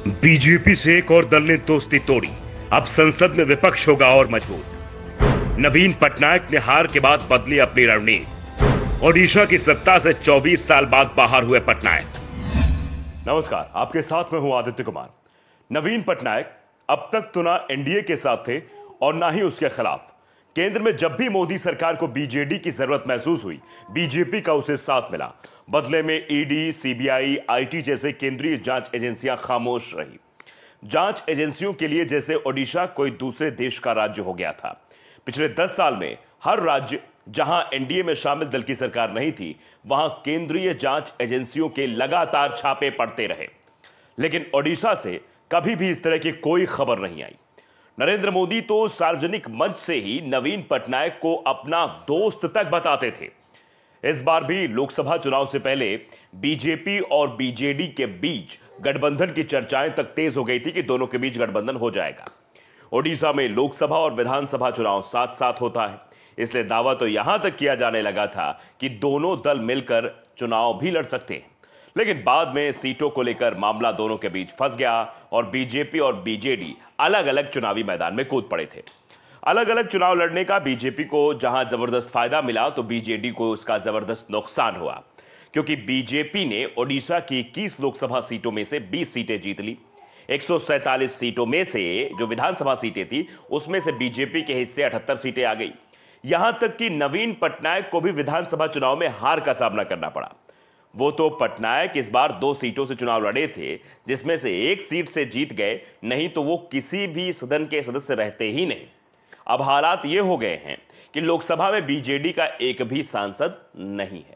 BJP से एक और दल ने दोस्ती तोड़ी। अब संसद में विपक्ष होगा और मजबूत। नवीन पटनायक ने हार के बाद बदली अपनी रणनीति। ओडिशा की सत्ता से 24 साल बाद बाहर हुए पटनायक। नमस्कार, आपके साथ मैं हूं आदित्य कुमार। नवीन पटनायक अब तक तो ना एनडीए के साथ थे और ना ही उसके खिलाफ। केंद्र में जब भी मोदी सरकार को बीजेडी की जरूरत महसूस हुई, बीजेपी का उसे साथ मिला। बदले में ईडी, सीबीआई, आईटी जैसे केंद्रीय जांच एजेंसियां खामोश रही। जांच एजेंसियों के लिए जैसे ओडिशा कोई दूसरे देश का राज्य हो गया था। पिछले 10 साल में हर राज्य जहां एनडीए में शामिल दल की सरकार नहीं थी, वहां केंद्रीय जांच एजेंसियों के लगातार छापे पड़ते रहे। लेकिन ओडिशा से कभी भी इस तरह की कोई खबर नहीं आई। नरेंद्र मोदी तो सार्वजनिक मंच से ही नवीन पटनायक को अपना दोस्त तक बताते थे। इस बार भी लोकसभा चुनाव से पहले बीजेपी और बीजेडी के बीच गठबंधन की चर्चाएं तक तेज हो गई थी कि दोनों के बीच गठबंधन हो जाएगा। ओडिशा में लोकसभा और विधानसभा चुनाव साथ साथ होता है, इसलिए दावा तो यहां तक किया जाने लगा था कि दोनों दल मिलकर चुनाव भी लड़ सकते हैं। लेकिन बाद में सीटों को लेकर मामला दोनों के बीच फंस गया और बीजेपी और बीजेडी अलग अलग चुनावी मैदान में कूद पड़े थे। अलग अलग चुनाव लड़ने का बीजेपी को जहां जबरदस्त फायदा मिला, तो बीजेडी को उसका जबरदस्त नुकसान हुआ, क्योंकि बीजेपी ने ओडिशा की 21 लोकसभा सीटों में से 20 सीटें जीत ली। 147 सीटों में से जो विधानसभा सीटें थी, उसमें से बीजेपी के हिस्से 78 सीटें आ गई। यहां तक कि नवीन पटनायक को भी विधानसभा चुनाव में हार का सामना करना पड़ा। वो तो पटनायक इस बार 2 सीटों से चुनाव लड़े थे, जिसमें से 1 सीट से जीत गए, नहीं तो वो किसी भी सदन के सदस्य रहते ही नहीं। अब हालात ये हो गए हैं कि लोकसभा में बीजेडी का एक भी सांसद नहीं है।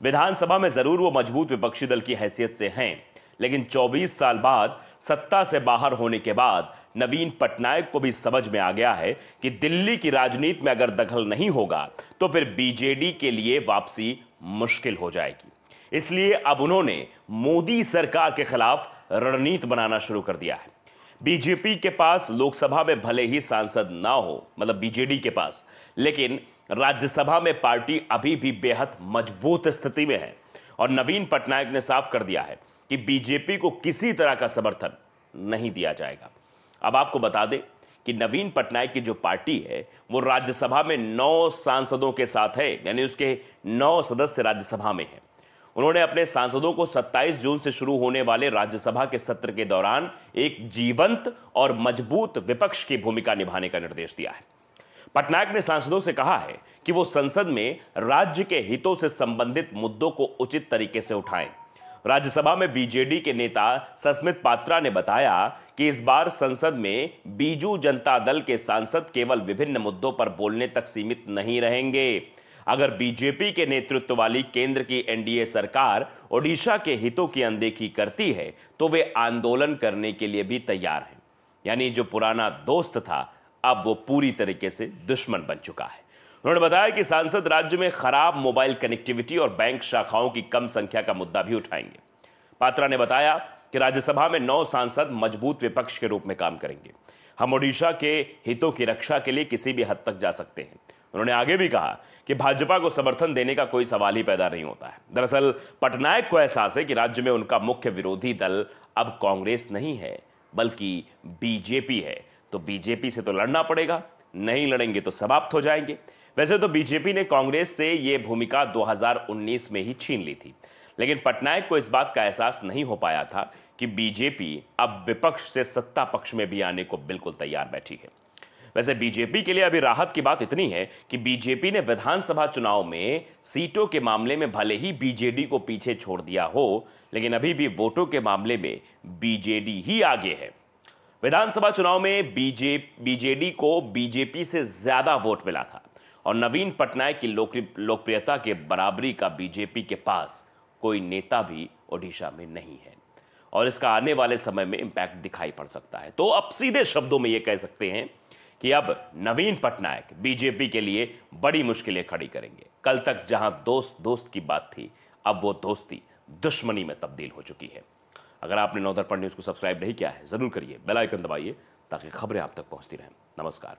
विधानसभा में जरूर वो मजबूत विपक्षी दल की हैसियत से हैं, लेकिन 24 साल बाद सत्ता से बाहर होने के बाद नवीन पटनायक को भी समझ में आ गया है कि दिल्ली की राजनीति में अगर दखल नहीं होगा तो फिर बीजेडी के लिए वापसी मुश्किल हो जाएगी। इसलिए अब उन्होंने मोदी सरकार के खिलाफ रणनीति बनाना शुरू कर दिया है। बीजेपी के पास लोकसभा में भले ही सांसद ना हो, मतलब बीजेडी के पास, लेकिन राज्यसभा में पार्टी अभी भी बेहद मजबूत स्थिति में है। और नवीन पटनायक ने साफ कर दिया है कि बीजेपी को किसी तरह का समर्थन नहीं दिया जाएगा। अब आपको बता दें कि नवीन पटनायक की जो पार्टी है वो राज्यसभा में 9 सांसदों के साथ है, यानी उसके 9 सदस्य राज्यसभा में हैं। उन्होंने अपने सांसदों को 27 जून से शुरू होने वाले राज्यसभा के सत्र के दौरान एक जीवंत और मजबूत विपक्ष की भूमिका निभाने का निर्देश दिया है। पटनायक ने सांसदों से कहा है कि वो संसद में राज्य के हितों से संबंधित मुद्दों को उचित तरीके से उठाएं। राज्यसभा में बीजेडी के नेता सस्मित पात्रा ने बताया कि इस बार संसद में बीजू जनता दल के सांसद केवल विभिन्न मुद्दों पर बोलने तक सीमित नहीं रहेंगे। अगर बीजेपी के नेतृत्व वाली केंद्र की एनडीए सरकार ओडिशा के हितों की अनदेखी करती है तो वे आंदोलन करने के लिए भी तैयार हैं। यानी जो पुराना दोस्त था, अब वो पूरी तरीके से दुश्मन बन चुका है। उन्होंने बताया कि सांसद राज्य में खराब मोबाइल कनेक्टिविटी और बैंक शाखाओं की कम संख्या का मुद्दा भी उठाएंगे। पात्रा ने बताया कि राज्यसभा में 9 सांसद मजबूत विपक्ष के रूप में काम करेंगे। हम ओडिशा के हितों की रक्षा के लिए किसी भी हद तक जा सकते हैं। उन्होंने आगे भी कहा कि भाजपा को समर्थन देने का कोई सवाल ही पैदा नहीं होता है। दरअसल पटनायक को एहसास है कि राज्य में उनका मुख्य विरोधी दल अब कांग्रेस नहीं है, बल्कि बीजेपी है। तो बीजेपी से तो लड़ना पड़ेगा, नहीं लड़ेंगे तो समाप्त हो जाएंगे। वैसे तो बीजेपी ने कांग्रेस से यह भूमिका 2019 में ही छीन ली थी, लेकिन पटनायक को इस बात का एहसास नहीं हो पाया था कि बीजेपी अब विपक्ष से सत्ता पक्ष में भी आने को बिल्कुल तैयार बैठी है। वैसे बीजेपी के लिए अभी राहत की बात इतनी है कि बीजेपी ने विधानसभा चुनाव में सीटों के मामले में भले ही बीजेडी को पीछे छोड़ दिया हो, लेकिन अभी भी वोटों के मामले में बीजेडी ही आगे है। विधानसभा चुनाव में बीजेडी को बीजेपी से ज्यादा वोट मिला था और नवीन पटनायक की लोकप्रियता के बराबरी का बीजेपी के पास कोई नेता भी ओडिशा में नहीं है और इसका आने वाले समय में इंपैक्ट दिखाई पड़ सकता है। तो अब सीधे शब्दों में यह कह सकते हैं कि अब नवीन पटनायक बीजेपी के लिए बड़ी मुश्किलें खड़ी करेंगे। कल तक जहां दोस्त दोस्त की बात थी, अब वो दोस्ती दुश्मनी में तब्दील हो चुकी है। अगर आपने नवदर्पण न्यूज़ को सब्सक्राइब नहीं किया है, जरूर करिए, बेल आइकन दबाइए ताकि खबरें आप तक पहुंचती रहें। नमस्कार।